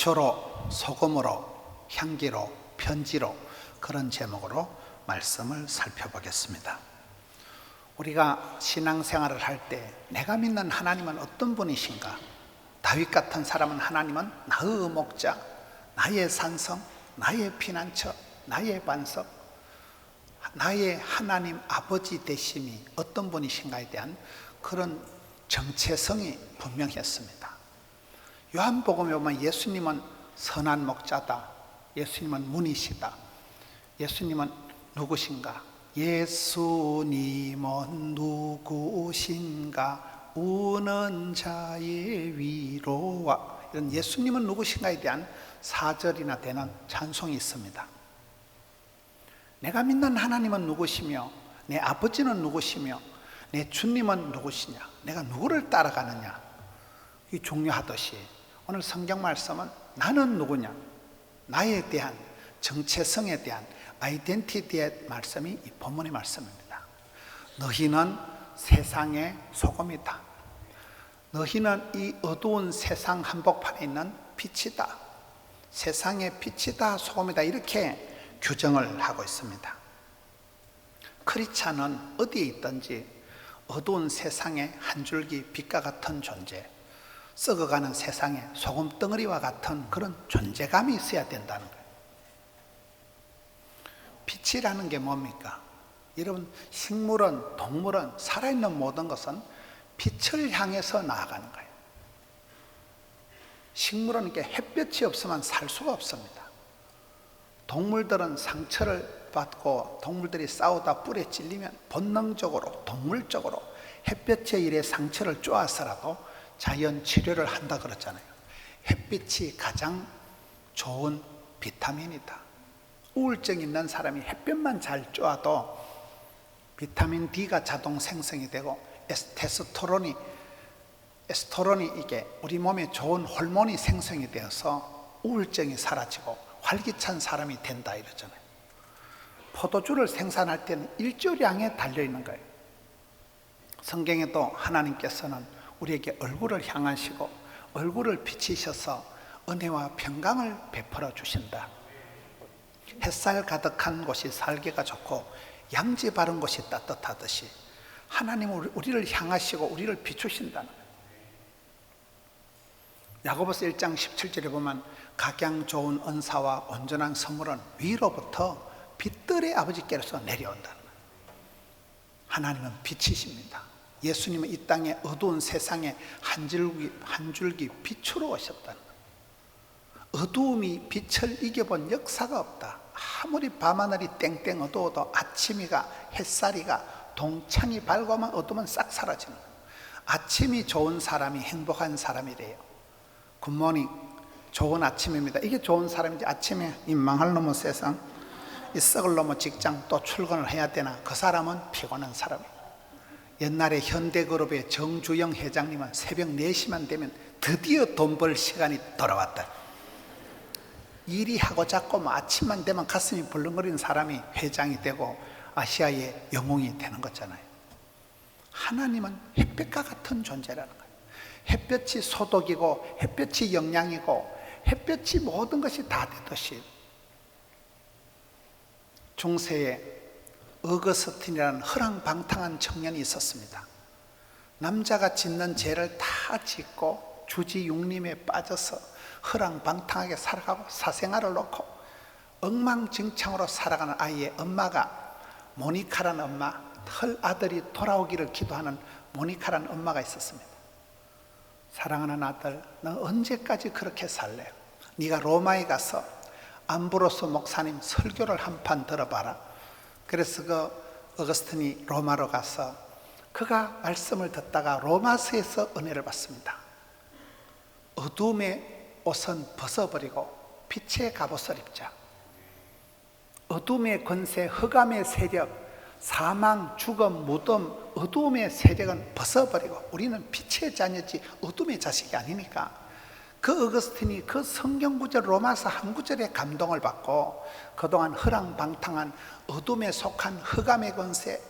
기초로, 소금으로, 향기로, 편지로, 그런 제목으로 말씀을 살펴보겠습니다. 우리가 신앙생활을 할 때 내가 믿는 하나님은 어떤 분이신가? 다윗 같은 사람은 하나님은 나의 목자, 나의 산성, 나의 피난처, 나의 반석, 나의 하나님 아버지 되심이 어떤 분이신가에 대한 그런 정체성이 분명했습니다. 요한복음에 보면 예수님은 선한 목자다, 예수님은 문이시다, 예수님은 누구신가? 예수님은 누구신가? 우는 자의 위로와, 이런 예수님은 누구신가에 대한 4절이나 되는 찬송이 있습니다. 내가 믿는 하나님은 누구시며, 내 아버지는 누구시며, 내 주님은 누구시냐, 내가 누구를 따라가느냐, 이 중요하듯이 오늘 성경 말씀은 나는 누구냐, 나에 대한 정체성에 대한 아이덴티티의 말씀이 이 본문의 말씀입니다. 너희는 세상의 소금이다. 너희는 이 어두운 세상 한복판에 있는 빛이다. 세상의 빛이다, 소금이다, 이렇게 규정을 하고 있습니다. 크리스찬은 어디에 있든지 어두운 세상의 한 줄기 빛과 같은 존재, 썩어가는 세상의 소금덩어리와 같은 그런 존재감이 있어야 된다는 거예요. 빛이라는 게 뭡니까? 여러분, 식물은, 동물은, 살아있는 모든 것은 빛을 향해서 나아가는 거예요. 식물은 이렇게 햇볕이 없으면 살 수가 없습니다. 동물들은 상처를 받고 동물들이 싸우다 뿔에 찔리면 본능적으로, 동물적으로 햇볕에 일에 상처를 쪼아서라도 자연 치료를 한다 그랬잖아요. 햇빛이 가장 좋은 비타민이다. 우울증 있는 사람이 햇볕만 잘 쪼아도 비타민 D가 자동 생성이 되고 에스테스토론이 이게 우리 몸에 좋은 호르몬이 생성이 되어서 우울증이 사라지고 활기찬 사람이 된다 이러잖아요. 포도주를 생산할 때는 일조량에 달려있는 거예요. 성경에도 하나님께서는 우리에게 얼굴을 향하시고 얼굴을 비치셔서 은혜와 평강을 베풀어 주신다. 햇살 가득한 곳이 살기가 좋고 양지 바른 곳이 따뜻하듯이 하나님은 우리를 향하시고 우리를 비추신다는 거예요. 야고보서 1장 17절에 보면 각양 좋은 은사와 온전한 선물은 위로부터 빛들의 아버지께로서 내려온다는 거예요. 하나님은 빛이십니다. 예수님은 이 땅의 어두운 세상에 한 줄기 빛으로 오셨다는 거예요. 어두움이 빛을 이겨본 역사가 없다. 아무리 밤하늘이 땡땡 어두워도 아침이가, 햇살이가, 동창이 밝으면 어두우면 싹 사라지는 거예요. 아침이 좋은 사람이 행복한 사람이래요. 굿모닝, 좋은 아침입니다. 이게 좋은 사람이지, 아침에 이 망할 놈의 세상, 이 썩을 놈의 직장 또 출근을 해야 되나, 그 사람은 피곤한 사람이에요. 옛날에 현대그룹의 정주영 회장님은 새벽 4시만 되면 드디어 돈 벌 시간이 돌아왔다. 일이 하고 잡고 뭐 아침만 되면 가슴이 벌렁거리는 사람이 회장이 되고 아시아의 영웅이 되는 거잖아요. 하나님은 햇볕과 같은 존재라는 거예요. 햇볕이 소독이고 햇볕이 영양이고 햇볕이 모든 것이 다 되듯이 중세에 어거스틴이라는 허랑방탕한 청년이 있었습니다. 남자가 짓는 죄를 다 짓고 주지육림에 빠져서 허랑방탕하게 살아가고 사생활을 놓고 엉망진창으로 살아가는 아이의 엄마가, 모니카라는 엄마, 헐 아들이 돌아오기를 기도하는 모니카라는 엄마가 있었습니다. 사랑하는 아들, 너 언제까지 그렇게 살래? 네가 로마에 가서 암브로스 목사님 설교를 한 판 들어봐라. 그래서 그 어거스틴이 로마로 가서 그가 말씀을 듣다가 로마서에서 은혜를 받습니다. 어둠의 옷은 벗어버리고 빛의 갑옷을 입자. 어둠의 권세, 흑암의 세력, 사망, 죽음, 무덤, 어둠의 세력은 벗어버리고 우리는 빛의 자녀지 어둠의 자식이 아니니까. 그 어거스틴이 그 성경 구절 로마서 한 구절에 감동을 받고 그동안 허랑방탕한 어둠에 속한 흑암의 권세,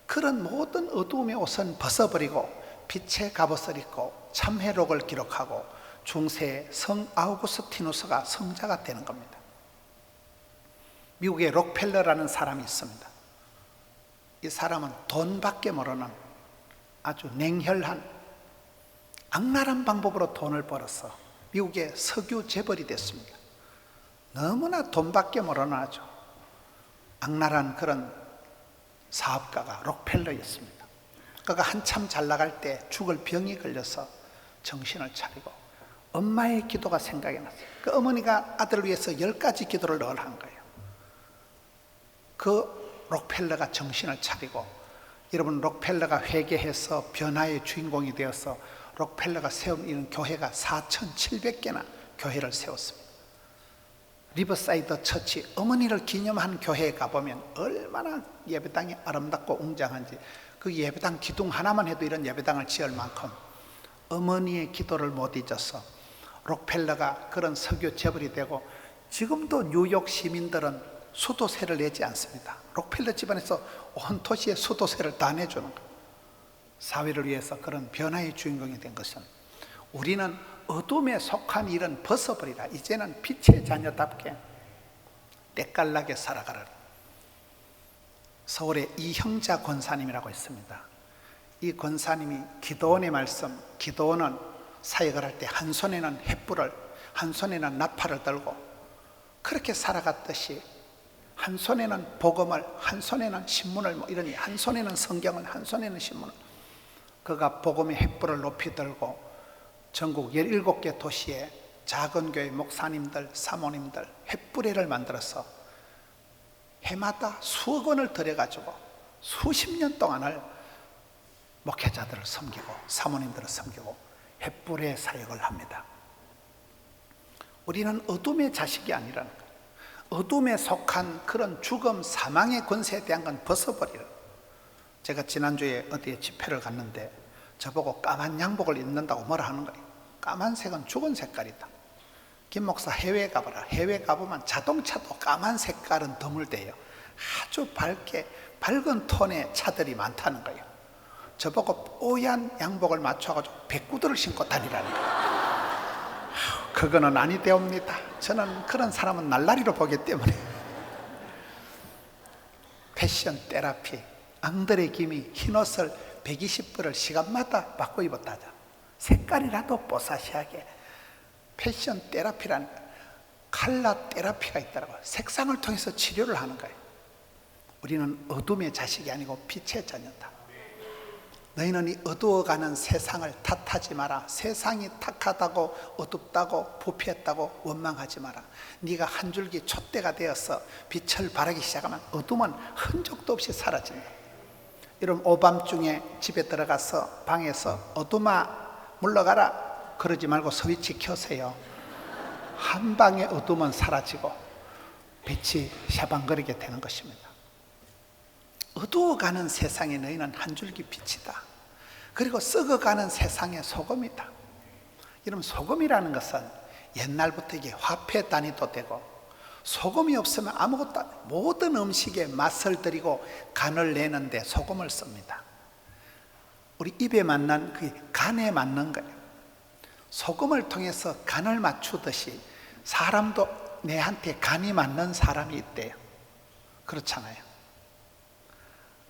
그런 모든 어둠의 옷은 벗어버리고 빛의 갑옷을 입고 참회록을 기록하고 중세 성 아우구스티누스가 성자가 되는 겁니다. 미국에 록펠러라는 사람이 있습니다. 이 사람은 돈밖에 모르는 아주 냉혈한 악랄한 방법으로 돈을 벌어서 미국의 석유 재벌이 됐습니다. 너무나 돈밖에 모르는 아주 악랄한 그런 사업가가 록펠러였습니다. 그가 한참 잘 나갈 때 죽을 병이 걸려서 정신을 차리고 엄마의 기도가 생각이 났어요. 그 어머니가 아들을 위해서 10가지 기도를 늘 한 거예요. 그 록펠러가 정신을 차리고, 여러분, 록펠러가 회개해서 변화의 주인공이 되어서 록펠러가 세운 이런 교회가 4,700개나 교회를 세웠습니다. 리버사이드 처치, 어머니를 기념한 교회에 가보면 얼마나 예배당이 아름답고 웅장한지, 그 예배당 기둥 하나만 해도 이런 예배당을 지을 만큼 어머니의 기도를 못 잊어서 록펠러가 그런 석유 재벌이 되고, 지금도 뉴욕 시민들은 수도세를 내지 않습니다. 록펠러 집안에서 온 도시의 수도세를 다 내주는 거예요. 사회를 위해서 그런 변화의 주인공이 된 것은, 우리는 어둠에 속한 일은 벗어버리라. 이제는 빛의 자녀답게 때깔나게 살아가라. 서울에 이형자 권사님이라고 있습니다. 이 권사님이 기도원의 말씀, 기도원은 사역을 할 때 한 손에는 횃불을, 한 손에는 나팔을 들고 그렇게 살아갔듯이, 한 손에는 복음을, 한 손에는 신문을, 이런, 한 손에는 성경을, 한 손에는 신문을, 그가 복음의 횃불을 높이 들고 전국 17개 도시에 작은 교회 목사님들, 사모님들 횃불회를 만들어서 해마다 수억 원을 들여가지고 수십 년 동안을 목회자들을 섬기고 사모님들을 섬기고 횃불회 사역을 합니다. 우리는 어둠의 자식이 아니라는 거예요. 어둠에 속한 그런 죽음, 사망의 권세에 대한 건 벗어버리라. 제가 지난주에 어디에 집회를 갔는데 저보고 까만 양복을 입는다고 뭐라 하는 거예요. 까만색은 죽은 색깔이다. 김 목사 해외 가봐라. 해외 가보면 자동차도 까만 색깔은 드물대요. 아주 밝은 톤의 차들이 많다는 거예요. 저보고 뽀얀 양복을 맞춰가지고 백구들을 신고 다니라는 거예요. 그거는 아니되옵니다. 저는 그런 사람은 날라리로 보기 때문에. 패션 테라피, 앙드레 김이 흰옷을 120불을 시간마다 바꿔 입었다자. 색깔이라도 뽀사시하게. 패션 테라피라는 컬러 테라피가 있더라고요. 색상을 통해서 치료를 하는 거예요. 우리는 어둠의 자식이 아니고 빛의 자녀다. 너희는 이 어두워가는 세상을 탓하지 마라. 세상이 탁하다고 어둡다고 부패했다고 원망하지 마라. 네가 한 줄기 촛대가 되어서 빛을 발하기 시작하면 어둠은 흔적도 없이 사라진다. 여러분, 오밤중에 집에 들어가서 방에서 어둠아 물러가라 그러지 말고 스위치 켜세요. 한 방에 어둠은 사라지고 빛이 샤방거리게 되는 것입니다. 어두워가는 세상에 너희는 한 줄기 빛이다. 그리고 썩어가는 세상의 소금이다. 여러분, 소금이라는 것은 옛날부터 이게 화폐 단위도 되고, 소금이 없으면 아무것도 안 돼요. 모든 음식에 맛을 들이고 간을 내는데 소금을 씁니다. 우리 입에 맞는 그 간에 맞는 거예요. 소금을 통해서 간을 맞추듯이 사람도 내한테 간이 맞는 사람이 있대요. 그렇잖아요.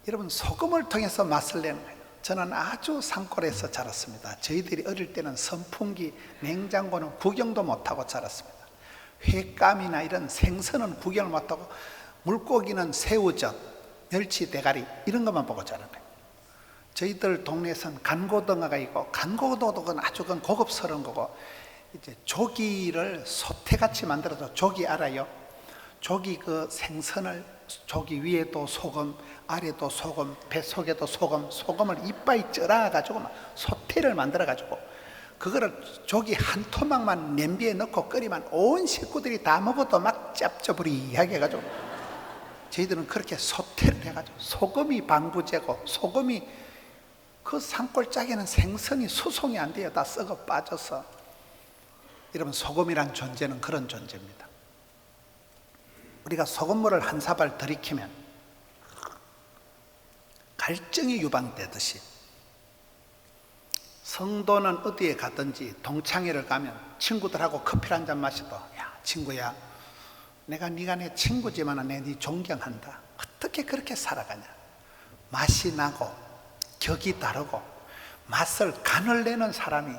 여러분, 소금을 통해서 맛을 내는 거예요. 저는 아주 산골에서 자랐습니다. 저희들이 어릴 때는 선풍기, 냉장고는 구경도 못하고 자랐습니다. 횟감이나 이런 생선은 구경을 못하고 물고기는 새우젓, 멸치 대가리 이런 것만 보고 자란 거예요. 저희들 동네에서는 간고등어가 있고, 간고등어는 아주 고급스러운 거고, 이제 조기를 소태같이 만들어서, 조기 알아요? 조기 그 생선을 조기 위에도 소금, 아래도 소금, 배 속에도 소금, 소금을 이빨이 쩔어가지고 소태를 만들어가지고 그거를 조기 한 토막만 냄비에 넣고 끓이면 온 식구들이 다 먹어도 막 짭조부리하게 해가지고, 저희들은 그렇게 소태를 해가지고 소금이 방부제고, 소금이 그 산골짜기는 생선이 수송이 안 돼요. 다 썩어 빠져서. 여러분, 소금이란 존재는 그런 존재입니다. 우리가 소금물을 한 사발 들이키면 갈증이 유방되듯이 성도는 어디에 가든지 동창회를 가면 친구들하고 커피를 한잔 마셔도 야 친구야, 내가 네가 내 친구지만 내 네 존경한다. 어떻게 그렇게 살아가냐. 맛이 나고 격이 다르고 맛을 간을 내는 사람이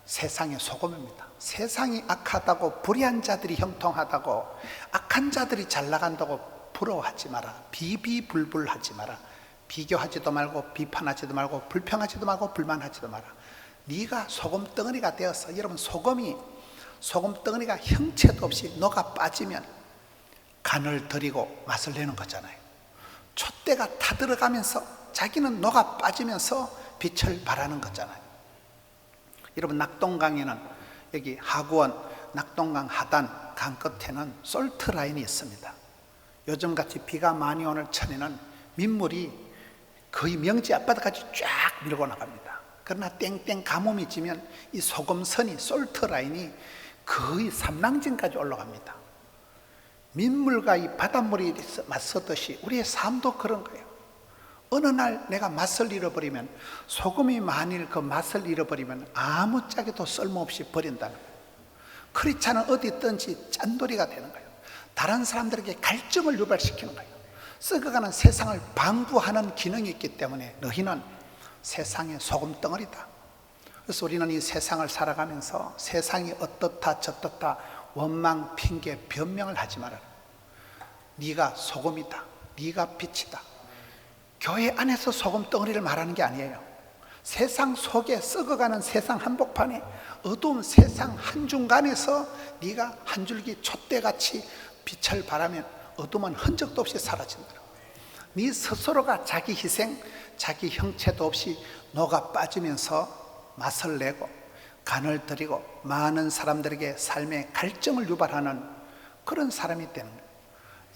세상의 소금입니다. 세상이 악하다고 불의한 자들이 형통하다고 악한 자들이 잘 나간다고 부러워하지 마라. 비비불불하지 마라. 비교하지도 말고 비판하지도 말고 불평하지도 말고 불만하지도 마라. 네가 소금 덩어리가 되어서, 여러분 소금 덩어리가 형체도 없이 녹아 빠지면 간을 들이고 맛을 내는 거잖아요. 촛대가 타들어가면서 자기는 녹아 빠지면서 빛을 발하는 거잖아요. 여러분 낙동강에는 여기 하구원 낙동강 하단 강 끝에는 솔트 라인이 있습니다. 요즘같이 비가 많이 오는 천에는 민물이 거의 명지 앞바다까지 쫙 밀고 나갑니다. 그러나 땡땡 가뭄이 지면 이 소금선이 솔트 라인이 거의 삼랑진까지 올라갑니다. 민물과 이 바닷물이 맞서듯이 우리의 삶도 그런 거예요. 어느 날 내가 맛을 잃어버리면, 소금이 만일 그 맛을 잃어버리면 아무짝에도 쓸모없이 버린다는 거예요. 크리스찬은 어디 있든지 짠돌이가 되는 거예요. 다른 사람들에게 갈증을 유발시키는 거예요. 썩어가는 세상을 방부하는 기능이 있기 때문에 너희는 세상의 소금 덩어리다. 그래서 우리는 이 세상을 살아가면서 세상이 어떻다 저떻다 원망, 핑계, 변명을 하지 말아라. 네가 소금이다. 네가 빛이다. 교회 안에서 소금 덩어리를 말하는 게 아니에요. 세상 속에 썩어가는 세상 한복판에 어두운 세상 한중간에서 네가 한 줄기 촛대같이 빛을 발하면 어둠은 흔적도 없이 사라진다. 네 스스로가 자기 희생, 자기 형체도 없이 녹아 빠지면서 맛을 내고 간을 들이고 많은 사람들에게 삶의 갈증을 유발하는 그런 사람이 되는 거예요.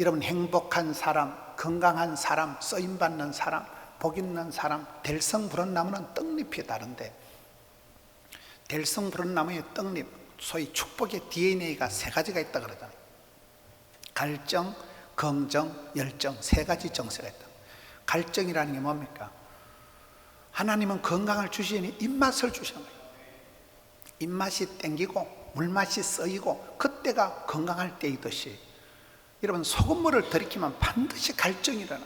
여러분 행복한 사람, 건강한 사람, 쓰임받는 사람, 복 있는 사람, 될성부른나무는 떡잎이 다른데, 될성부른나무의 떡잎, 소위 축복의 DNA가 세 가지가 있다 그러잖아요. 갈증, 긍정, 열정, 세 가지 정세가 있다. 갈증이라는 게 뭡니까? 하나님은 건강을 주시니 입맛을 주시는 거예요. 입맛이 땡기고 물맛이 쓰이고 그때가 건강할 때이듯이, 여러분 소금물을 들이키면 반드시 갈증이 일어나.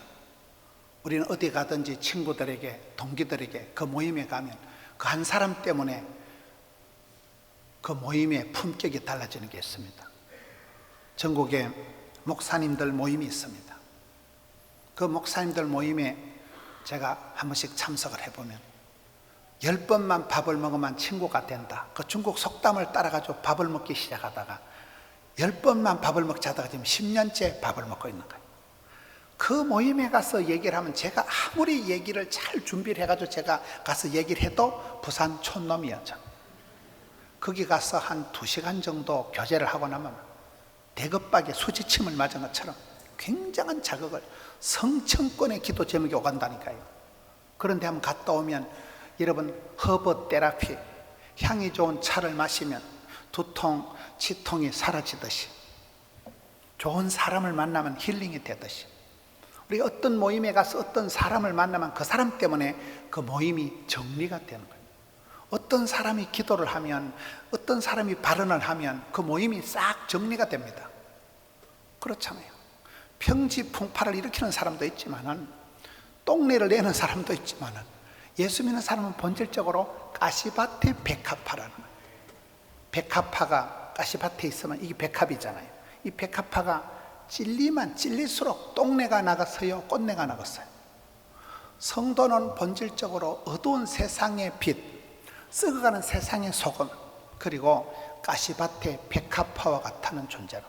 우리는 어디 가든지 친구들에게, 동기들에게 그 모임에 가면 그 한 사람 때문에 그 모임의 품격이 달라지는 게 있습니다. 전국에 목사님들 모임이 있습니다. 그 목사님들 모임에 제가 한 번씩 참석을 해보면 10번만 밥을 먹으면 친구가 된다. 그 중국 속담을 따라가지고 밥을 먹기 시작하다가 10번만 밥을 먹자 하다가 지금 10년째 밥을 먹고 있는 거예요. 그 모임에 가서 얘기를 하면 제가 아무리 얘기를 잘 준비를 해가지고 제가 가서 얘기를 해도 부산 촌놈이었죠. 거기 가서 한 2시간 정도 교제를 하고 나면 대급박에 수지침을 맞은 것처럼 굉장한 자극을, 성층권의 기도 제목이 오간다니까요. 그런데 한번 갔다 오면 여러분 허브 테라피, 향이 좋은 차를 마시면 두통, 치통이 사라지듯이, 좋은 사람을 만나면 힐링이 되듯이, 우리가 어떤 모임에 가서 어떤 사람을 만나면 그 사람 때문에 그 모임이 정리가 되는 거예요. 어떤 사람이 기도를 하면, 어떤 사람이 발언을 하면 그 모임이 싹 정리가 됩니다. 그렇잖아요. 평지풍파를 일으키는 사람도 있지만은, 똥내를 내는 사람도 있지만은, 예수 믿는 사람은 본질적으로 가시밭의 백합화라는 거예요. 백합화가 가시밭에 있으면 이게 백합이잖아요. 이 백합화가 찔리면 찔릴수록 똥내가 나갔어요, 꽃내가 나갔어요. 성도는 본질적으로 어두운 세상의 빛, 썩어가는 세상의 소금, 그리고 가시밭의 백합화와 같다는 존재로,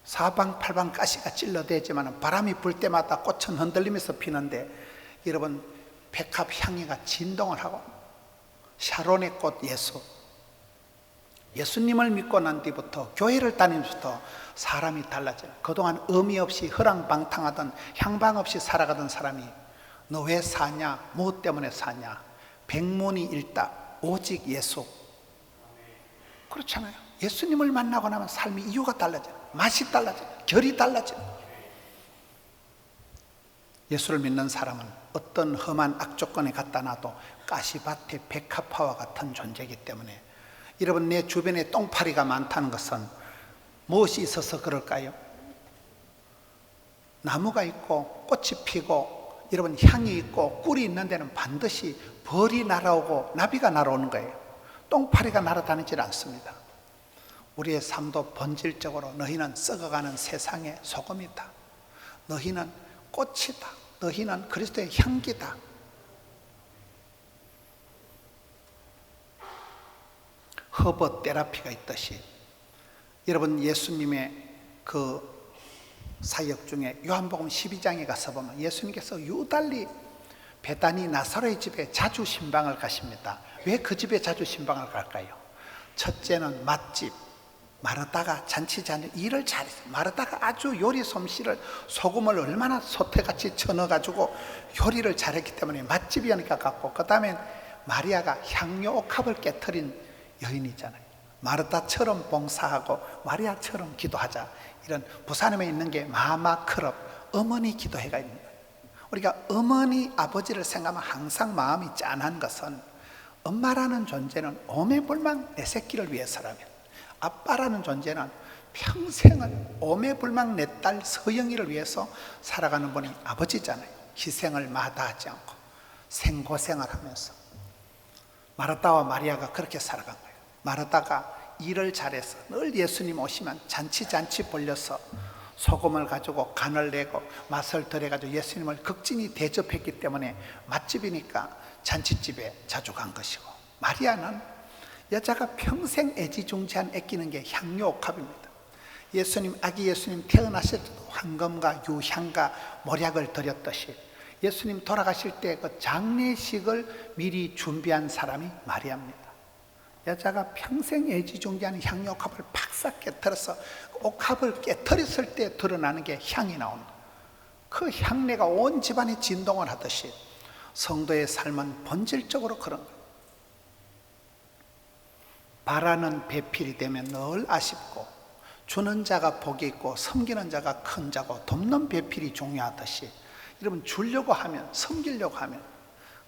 사방팔방 가시가 찔러대지만 바람이 불 때마다 꽃은 흔들리면서 피는데, 여러분 백합 향기가 진동을 하고, 샤론의 꽃 예수, 예수님을 믿고 난 뒤부터, 교회를 다니면서부터 사람이 달라져요. 그동안 의미 없이 허랑방탕하던, 향방 없이 살아가던 사람이 너 왜 사냐, 무엇 때문에 사냐, 백문이 일답, 오직 예수. 그렇잖아요. 예수님을 만나고 나면 삶의 이유가 달라져요. 맛이 달라져요. 결이 달라져요. 예수를 믿는 사람은 어떤 험한 악조건에 갖다 놔도 가시밭의 백합화와 같은 존재이기 때문에, 여러분, 내 주변에 똥파리가 많다는 것은 무엇이 있어서 그럴까요? 나무가 있고 꽃이 피고 여러분 향이 있고 꿀이 있는 데는 반드시 벌이 날아오고 나비가 날아오는 거예요. 똥파리가 날아다니질 않습니다. 우리의 삶도 본질적으로 너희는 썩어가는 세상의 소금이다. 너희는 꽃이다. 너희는 그리스도의 향기다. 허브 테라피가 있듯이, 여러분, 예수님의 그 사역 중에 요한복음 12장에 가서 보면 예수님께서 유달리 베다니 나사로의 집에 자주 신방을 가십니다. 왜 그 집에 자주 신방을 갈까요? 첫째는 맛집, 마르다가 일을 잘했어요. 마르다가 아주 요리 솜씨를, 소금을 얼마나 솥에같이 쳐넣어가지고 요리를 잘했기 때문에 맛집이니까 갔고, 그 다음에 마리아가 향료 옥합을 깨트린 여인이잖아요. 마르다처럼 봉사하고 마리아처럼 기도하자. 이런 부산에 있는 게 마마크럽, 어머니 기도회가 있는 거예요. 우리가 어머니 아버지를 생각하면 항상 마음이 짠한 것은, 엄마라는 존재는 오매불망 내 새끼를 위해서라면, 아빠라는 존재는 평생을 오매불망 내 딸 서영이를 위해서 살아가는 분이 아버지잖아요. 희생을 마다하지 않고 생고생을 하면서. 마르다와 마리아가 그렇게 살아간 거예요. 마르다가 일을 잘해서 늘 예수님 오시면 잔치 벌려서 소금을 가지고 간을 내고 맛을 더해가지고 예수님을 극진히 대접했기 때문에 맛집이니까 잔치집에 자주 간 것이고, 마리아는 여자가 평생 애지중지한 아끼는 게 향료옥합입니다. 아기 예수님 태어나실 때도 황금과 유향과 몰약을 드렸듯이 예수님 돌아가실 때 그 장례식을 미리 준비한 사람이 마리아입니다. 여자가 평생 애지중지하는 향료옥합을 팍싹 깨뜨려서 옥합을 깨뜨렸을 때 드러나는 게 향이 나오는 거예요. 그 향내가 온 집안에 진동을 하듯이 성도의 삶은 본질적으로 그런 거예요. 바라는 배필이 되면 늘 아쉽고, 주는 자가 복이 있고 섬기는 자가 큰 자고, 돕는 배필이 중요하듯이, 여러분, 주려고 하면, 섬기려고 하면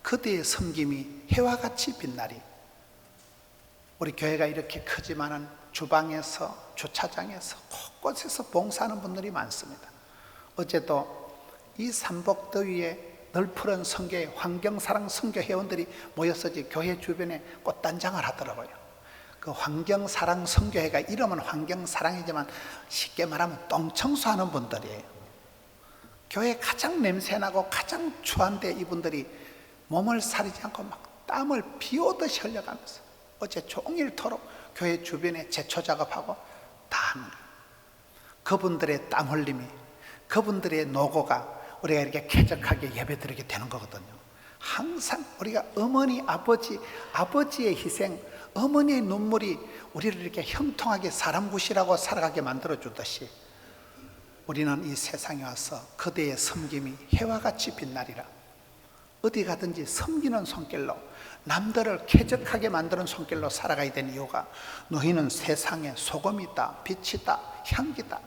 그대의 섬김이 해와 같이 빛나리. 우리 교회가 이렇게 크지만은 주방에서, 주차장에서, 곳곳에서 봉사하는 분들이 많습니다. 어제도 이 삼복더위에 널푸른 성교회 환경사랑 선교 회원들이 모여서 교회 주변에 꽃단장을 하더라고요. 그 환경사랑 선교회가 이름은 환경사랑이지만 쉽게 말하면 똥청소하는 분들이에요. 교회 가장 냄새나고 가장 추한데 이분들이 몸을 사리지 않고 막 땀을 비 오듯이 흘려가면서 어제 종일토록 교회 주변에 제초 작업하고 다 하는 거예요. 그분들의 땀 흘림이, 그분들의 노고가 우리가 이렇게 쾌적하게 예배드리게 되는 거거든요. 항상 우리가 어머니, 아버지의 희생, 어머니의 눈물이 우리를 이렇게 형통하게 사람 구실하고 살아가게 만들어주듯이, 우리는 이 세상에 와서 그대의 섬김이 해와 같이 빛나리라. 어디 가든지 섬기는 손길로, 남들을 쾌적하게 만드는 손길로 살아가야 되는 이유가, 너희는 세상에 소금이다, 빛이다, 향기다.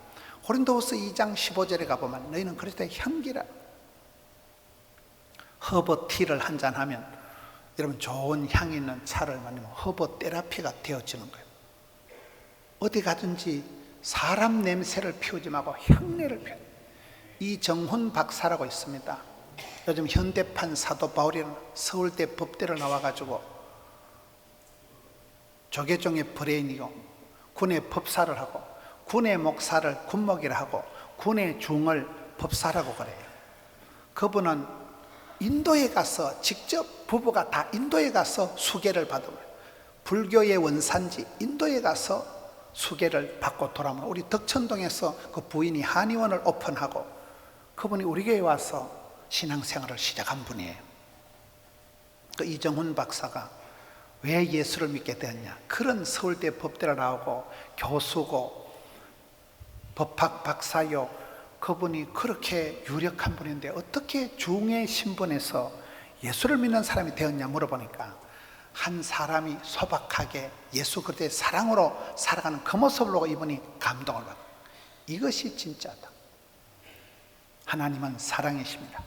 고린도후서 2장 15절에 가보면 너희는 그리스도의 향기라. 허브티를 한잔하면, 여러분, 좋은 향이 있는 차를 마시면 허브 테라피가 되어지는 거예요. 어디 가든지 사람 냄새를 피우지 말고 향내를 피워. 이정훈 박사라고 있습니다. 요즘 현대판 사도 바울이라는 서울대 법대를 나와가지고 조계종의 브레인이고, 군의 법사를 하고, 군의 목사를 군목이라 하고, 군의 중을 법사라고 그래요. 그분은 인도에 가서 직접 부부가 다 인도에 가서 수계를 받으면, 불교의 원산지 인도에 가서 수계를 받고 돌아오면, 우리 덕천동에서 그 부인이 한의원을 오픈하고 그분이 우리 교회에 와서 신앙생활을 시작한 분이에요. 그 이정훈 박사가 왜 예수를 믿게 되었냐, 그런 서울대 법대를 나오고 교수고 법학 박사요, 그분이 그렇게 유력한 분인데 어떻게 중의 신분에서 예수를 믿는 사람이 되었냐 물어보니까, 한 사람이 소박하게 예수 그리스도의 사랑으로 살아가는 그 모습을 보고 이분이 감동을 받아요. 이것이 진짜다. 하나님은 사랑이십니다.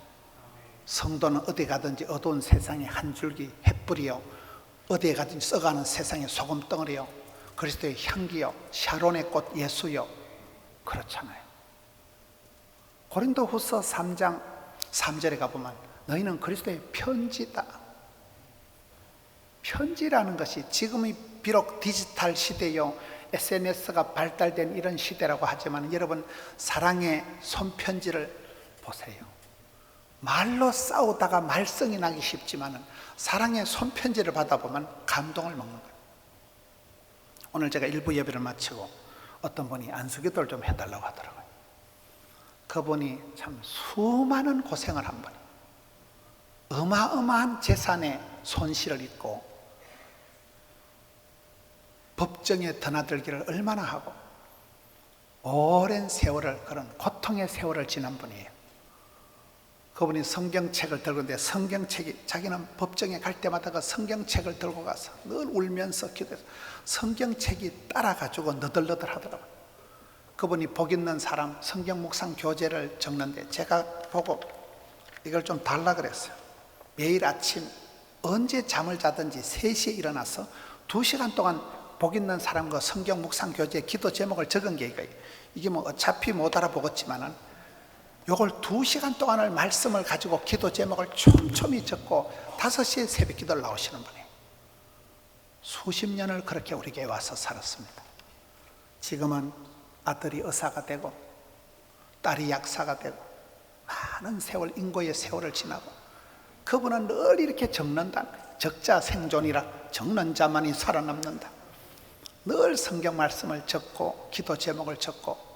성도는 어디 가든지 어두운 세상에 한 줄기 햇불이요, 어디에 가든지 써가는 세상의 소금덩어리요, 그리스도의 향기요, 샤론의 꽃 예수요. 그렇잖아요. 고린도후서 3장 3절에 가보면 너희는 그리스도의 편지다. 편지라는 것이 지금이 비록 디지털 시대요, SNS가 발달된 이런 시대라고 하지만 여러분, 사랑의 손편지를 보세요. 말로 싸우다가 말썽이 나기 쉽지만 사랑의 손편지를 받아보면 감동을 먹는 거예요. 오늘 제가 일부 예배를 마치고 어떤 분이 안수기도를 좀 해달라고 하더라고요. 그분이 참 수많은 고생을 한 분이, 어마어마한 재산의 손실을 입고 법정에 드나들기를 얼마나 하고 오랜 세월을, 그런 고통의 세월을 지난 분이에요. 그분이 성경책을 들고 있는데, 성경책이, 자기는 법정에 갈 때마다 그 성경책을 들고 가서 늘 울면서 기도해서 성경책이 따라가지고 너덜너덜 하더라고요. 그분이 복 있는 사람 성경 묵상 교재를 적는데 제가 보고 이걸 좀 달라 그랬어요. 매일 아침 언제 잠을 자든지 3시에 일어나서 2시간 동안 복 있는 사람과 성경 묵상 교재 기도 제목을 적은 게 이거예요. 이게 뭐 어차피 못 알아보겠지만은 요걸 2시간 동안을 말씀을 가지고 기도 제목을 촘촘히 적고 5시에 새벽 기도를 나오시는 분이에요. 수십 년을 그렇게 우리 교회에 와서 살았습니다. 지금은 아들이 의사가 되고 딸이 약사가 되고 많은 세월, 인고의 세월을 지나고, 그분은 늘 이렇게 적는다. 적자 생존이라, 적는 자만이 살아남는다. 늘 성경 말씀을 적고 기도 제목을 적고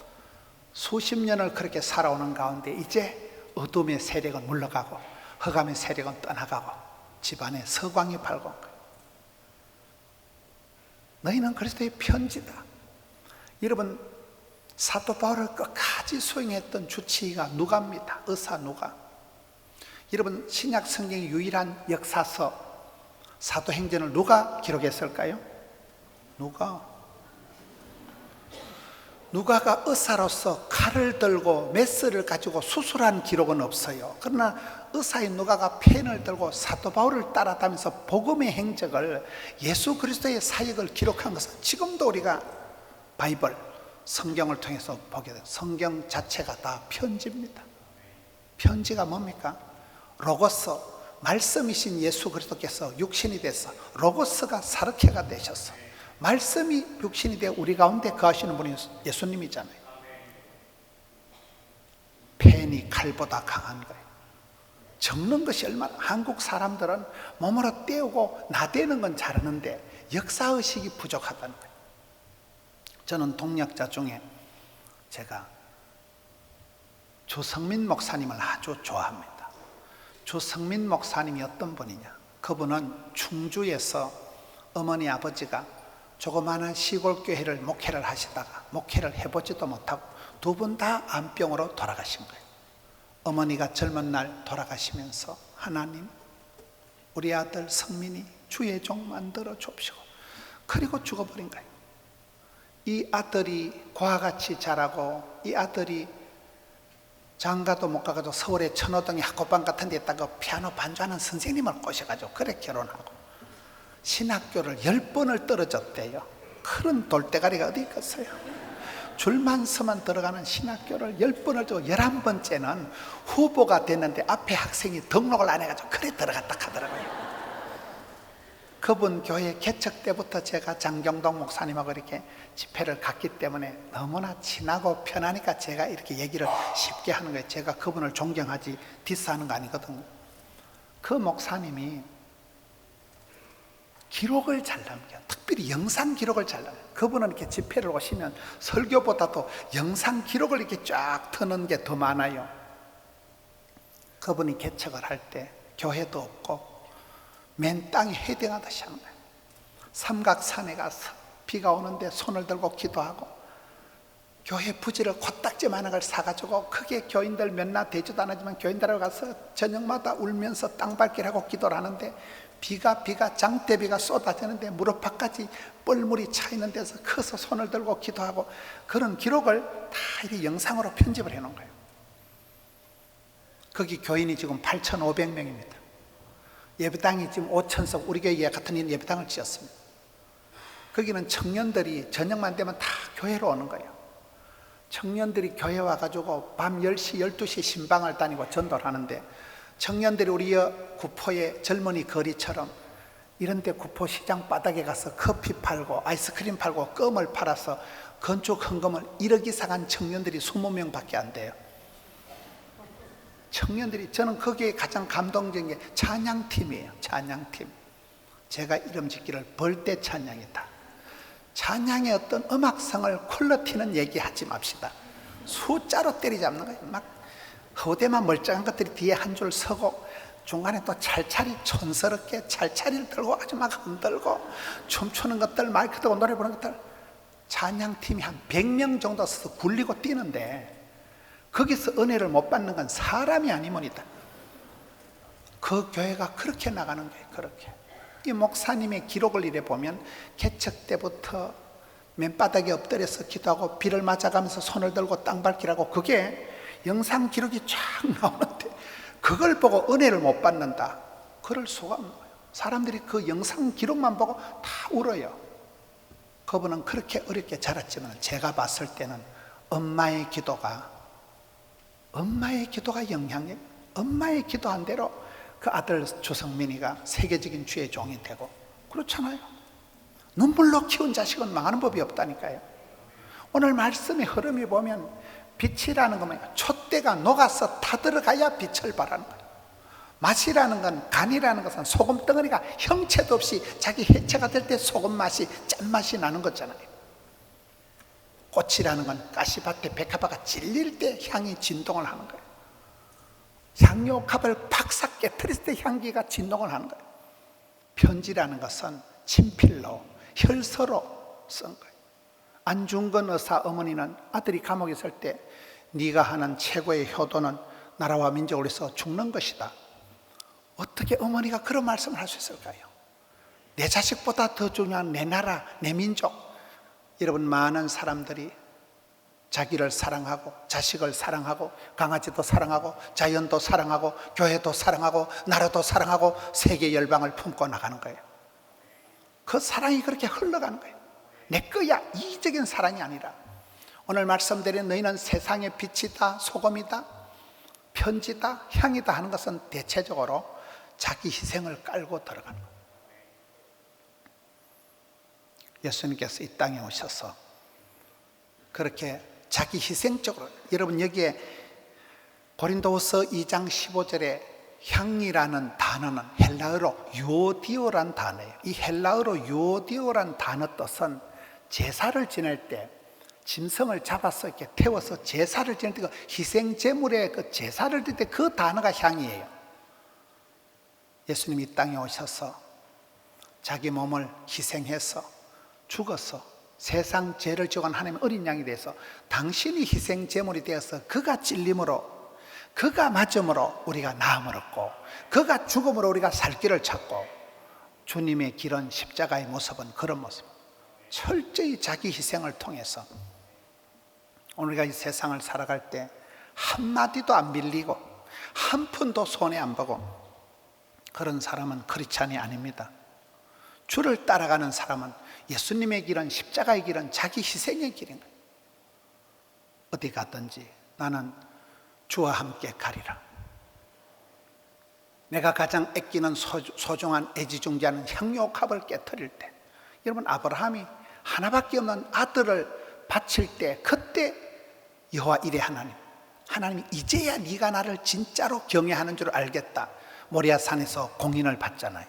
수십 년을 그렇게 살아오는 가운데 이제 어둠의 세력은 물러가고 흑암의 세력은 떠나가고 집안에 서광이 밝은 거예요. 너희는 그리스도의 편지다. 여러분, 사도 바울을 끝까지 수행했던 주치의가 누가입니다. 의사 누가. 여러분, 신약 성경의 유일한 역사서 사도행전을 누가 기록했을까요? 누가가 의사로서 칼을 들고 메스를 가지고 수술한 기록은 없어요. 그러나 의사의 누가가 펜을 들고 사도 바울을 따라다니면서 복음의 행적을, 예수 그리스도의 사역을 기록한 것은 지금도 우리가 바이블, 성경을 통해서 보게 돼요. 성경 자체가 다 편지입니다. 편지가 뭡니까? 로고스, 말씀이신 예수 그리스도께서 육신이 돼서 로고스가 사르케가 되셔서 말씀이 육신이 되어 우리 가운데 거하시는 분이 예수님이잖아요. 펜이 칼보다 강한 거예요. 적는 것이 얼마나, 한국 사람들은 몸으로 때우고 나대는 건 잘하는데 역사의식이 부족하다는 거예요. 저는 동역자 중에 제가 조성민 목사님을 아주 좋아합니다. 조성민 목사님이 어떤 분이냐, 그분은 충주에서 어머니 아버지가 조그마한 시골 교회를 목회를 하시다가 목회를 해보지도 못하고 2분 다 암병으로 돌아가신 거예요. 어머니가 젊은 날 돌아가시면서 하나님, 우리 아들 성민이 주의 종 만들어 줍시고, 그리고 죽어버린 거예요. 이 아들이 과같이 자라고, 이 아들이 장가도 못 가가지고 서울의 천호동의 학고방 같은 데 있다가 피아노 반주하는 선생님을 꼬셔가지고 그래 결혼하고 신학교를 10번을 떨어졌대요. 그런 돌대가리가 어디 있겠어요. 줄만 서만 들어가는 신학교를 10번을 주고 11번째는 후보가 됐는데 앞에 학생이 등록을 안 해가지고 그래 들어갔다 하더라고요. 그분 교회 개척 때부터 제가 장경동 목사님하고 이렇게 집회를 갔기 때문에 너무나 친하고 편하니까 제가 이렇게 얘기를 쉽게 하는 거예요. 제가 그분을 존경하지 디스하는 거 아니거든요. 그 목사님이 기록을 잘 남겨요. 특별히 영상 기록을 잘 남겨요. 그분은 이렇게 집회를 오시면 설교보다도 영상 기록을 이렇게 쫙 트는 게 더 많아요. 그분이 개척을 할 때 교회도 없고 맨 땅에 헤딩하듯이 하는 거예요. 삼각산에 가서 비가 오는데 손을 들고 기도하고 교회 부지를 코딱지만한 걸 사가지고 크게 교인들 몇나 되지도 않았지만 교인들하고 가서 저녁마다 울면서 땅밟기를 기도를 하는데 비가 장대비가 쏟아지는데 무릎팍까지 뻘물이 차 있는 데서 커서 손을 들고 기도하고, 그런 기록을 다 이렇게 영상으로 편집을 해놓은 거예요. 거기 교인이 지금 8,500명입니다. 예배당이 지금 5,000석, 우리 교회 같은 예배당을 지었습니다. 거기는 청년들이 저녁만 되면 다 교회로 오는 거예요. 청년들이 교회 와가지고 밤 10시, 12시에 신방을 다니고 전도를 하는데, 청년들이 우리 구포의 젊은이 거리처럼 이런데 구포 시장 바닥에 가서 커피 팔고 아이스크림 팔고 껌을 팔아서 건축 헌금을 1억 이상 한 청년들이 20명밖에 안 돼요. 청년들이, 저는 거기에 가장 감동적인 게 찬양팀이에요. 찬양팀. 제가 이름 짓기를 벌떼 찬양이다. 찬양의 어떤 음악성을 퀄리티는 얘기하지 맙시다. 숫자로 때리잡는 거예요. 막 허대만 멀쩡한 것들이 뒤에 한 줄 서고 중간에 또 찰찰이 촌스럽게 찰찰이를 들고 아주 막 흔들고 춤추는 것들, 마이크 들고 노래 부르는 것들. 찬양팀이 한 100명 정도 서서 굴리고 뛰는데 거기서 은혜를 못 받는 건 사람이 아니면이다. 그 교회가 그렇게 나가는 거예요. 그렇게. 이 목사님의 기록을 이래 보면 개척 때부터 맨바닥에 엎드려서 기도하고 비를 맞아가면서 손을 들고 땅 밟기라고, 그게 영상 기록이 쫙 나오는데 그걸 보고 은혜를 못 받는다. 그럴 수가 없는 거예요. 사람들이 그 영상 기록만 보고 다 울어요. 그분은 그렇게 어렵게 자랐지만 제가 봤을 때는 엄마의 기도가 영향력, 엄마의 기도한 대로 그 아들 조성민이가 세계적인 주의 종이 되고 그렇잖아요. 눈물로 키운 자식은 망하는 법이 없다니까요. 오늘 말씀의 흐름이 보면 빛이라는 건 뭐예요? 촛대가 녹아서 타들어가야 빛을 발하는 거예요. 맛이라는 건, 간이라는 것은 소금 덩어리가 형체도 없이 자기 해체가 될 때 소금 맛이, 짠맛이 나는 거잖아요. 꽃이라는 건 가시밭에 백합화가 질릴 때 향이 진동을 하는 거예요. 향료갑을 팍싹 깨뜨렸을 때 향기가 진동을 하는 거예요. 편지라는 것은 친필로, 혈서로 쓴 거예요. 안중근 의사 어머니는 아들이 감옥에 있을 때 네가 하는 최고의 효도는 나라와 민족을 위해서 죽는 것이다. 어떻게 어머니가 그런 말씀을 할 수 있을까요? 내 자식보다 더 중요한 내 나라, 내 민족. 여러분, 많은 사람들이 자기를 사랑하고 자식을 사랑하고 강아지도 사랑하고 자연도 사랑하고 교회도 사랑하고 나라도 사랑하고 세계 열방을 품고 나가는 거예요. 그 사랑이 그렇게 흘러가는 거예요. 내 거야, 이기적인 사랑이 아니라. 오늘 말씀드린 너희는 세상의 빛이다, 소금이다, 편지다, 향이다 하는 것은 대체적으로 자기 희생을 깔고 들어가는 거예요. 예수님께서 이 땅에 오셔서 그렇게 자기 희생적으로, 여러분 여기에 고린도후서 2장 15절에 향이라는 단어는 헬라어로 유오디오란 단어예요. 이 헬라어로 유오디오란 단어 뜻은 제사를 지낼 때 짐승을 잡아서 이렇게 태워서 제사를 지낼 때 그 희생 제물의 그 제사를 드릴 때 그 단어가 향이에요. 예수님이 이 땅에 오셔서 자기 몸을 희생해서 죽어서 세상 죄를 지고 하나님의 어린 양이 돼서 당신이 희생 제물이 되어서 그가 찔림으로, 그가 맞음으로 우리가 나음을 얻고, 그가 죽음으로 우리가 살 길을 찾고, 주님의 길은 십자가의 모습은 그런 모습, 철저히 자기 희생을 통해서 우리가 이 세상을 살아갈 때 한마디도 안 밀리고 한 푼도 손해 안 보고, 그런 사람은 크리스찬이 아닙니다. 주를 따라가는 사람은 예수님의 길은, 십자가의 길은 자기 희생의 길인 거예요. 어디 가든지 나는 주와 함께 가리라. 내가 가장 아끼는 소중한 애지중지하는 향료갑을 깨뜨릴 때, 여러분 아브라함이 하나밖에 없는 아들을 바칠 때, 그때 여호와 이레 하나님이 이제야 네가 나를 진짜로 경외하는 줄 알겠다, 모리아산에서 공인을 받잖아요.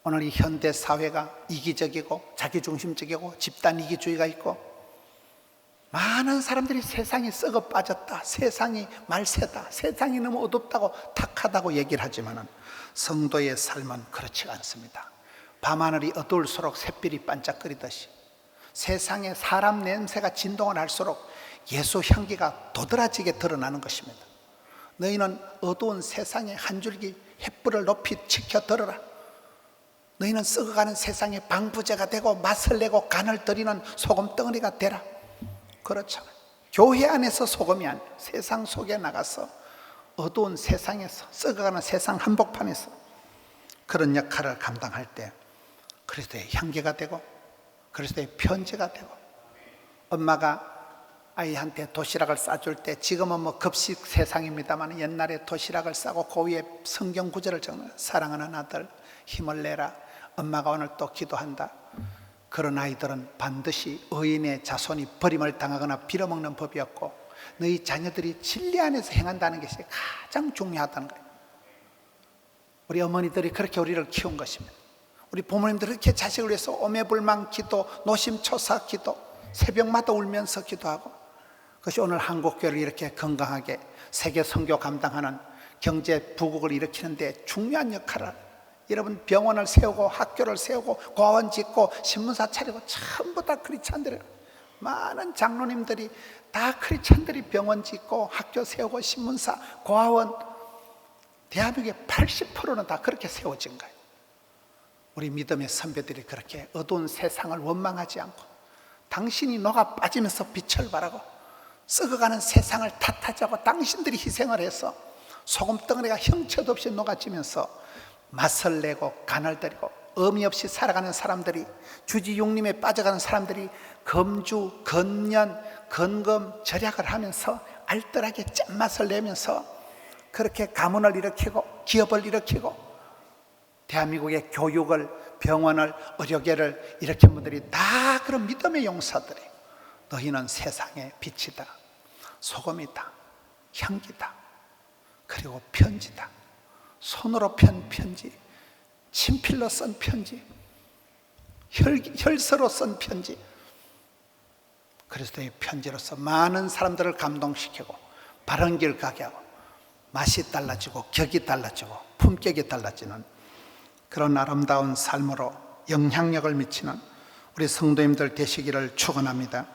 오늘 이 현대 사회가 이기적이고 자기중심적이고 집단 이기주의가 있고, 많은 사람들이 세상이 썩어 빠졌다, 세상이 말세다, 세상이 너무 어둡다고 탁하다고 얘기를 하지만 성도의 삶은 그렇지가 않습니다. 밤하늘이 어두울수록 샛별이 반짝거리듯이 세상에 사람 냄새가 진동을 할수록 예수 향기가 도드라지게 드러나는 것입니다. 너희는 어두운 세상에 한 줄기 횃불을 높이 지켜들어라. 너희는 썩어가는 세상에 방부제가 되고 맛을 내고 간을 들이는 소금덩어리가 되라. 그렇죠. 교회 안에서 소금이 아니라 세상 속에 나가서 어두운 세상에서, 썩어가는 세상 한복판에서 그런 역할을 감당할 때 그리스도의 향기가 되고 그리스도의 편지가 되고, 엄마가 아이한테 도시락을 싸줄 때, 지금은 뭐 급식 세상입니다만 옛날에 도시락을 싸고 그 위에 성경 구절을 적는, 사랑하는 아들 힘을 내라, 엄마가 오늘 또 기도한다. 그런 아이들은 반드시 의인의 자손이 버림을 당하거나 빌어먹는 법이었고, 너희 자녀들이 진리 안에서 행한다는 것이 가장 중요하다는 거예요. 우리 어머니들이 그렇게 우리를 키운 것입니다. 우리 부모님들이 그렇게 자식을 위해서 오매불망 기도, 노심초사 기도, 새벽마다 울면서 기도하고, 그것이 오늘 한국교회를 이렇게 건강하게 세계 선교 감당하는, 경제 부국을 일으키는 데 중요한 역할을, 여러분 병원을 세우고 학교를 세우고 고아원 짓고 신문사 차리고 전부 다 크리스찬들이에요. 많은 장로님들이 다 크리스찬들이 병원 짓고 학교 세우고 신문사, 고아원, 대한민국의 80%는 다 그렇게 세워진 거예요. 우리 믿음의 선배들이 그렇게 어두운 세상을 원망하지 않고, 당신이 녹아 빠지면서 빛을 발하고 썩어가는 세상을 탓하자고 당신들이 희생을 해서 소금덩어리가 형체도 없이 녹아지면서 맛을 내고 간을 들이고 의미 없이 살아가는 사람들이, 주지육림에 빠져가는 사람들이 검주, 건년, 건금, 절약을 하면서 알뜰하게 짠맛을 내면서 그렇게 가문을 일으키고 기업을 일으키고 대한민국의 교육을, 병원을, 의료계를 일으킨 분들이 다 그런 믿음의 용사들이, 너희는 세상의 빛이다, 소금이다, 향기다, 그리고 편지다. 손으로 편 편지, 친필로 쓴 편지, 혈서로 쓴 편지, 그리스도의 편지로서 많은 사람들을 감동시키고 바른 길 가게 하고 맛이 달라지고 격이 달라지고 품격이 달라지는 그런 아름다운 삶으로 영향력을 미치는 우리 성도님들 되시기를 축원합니다.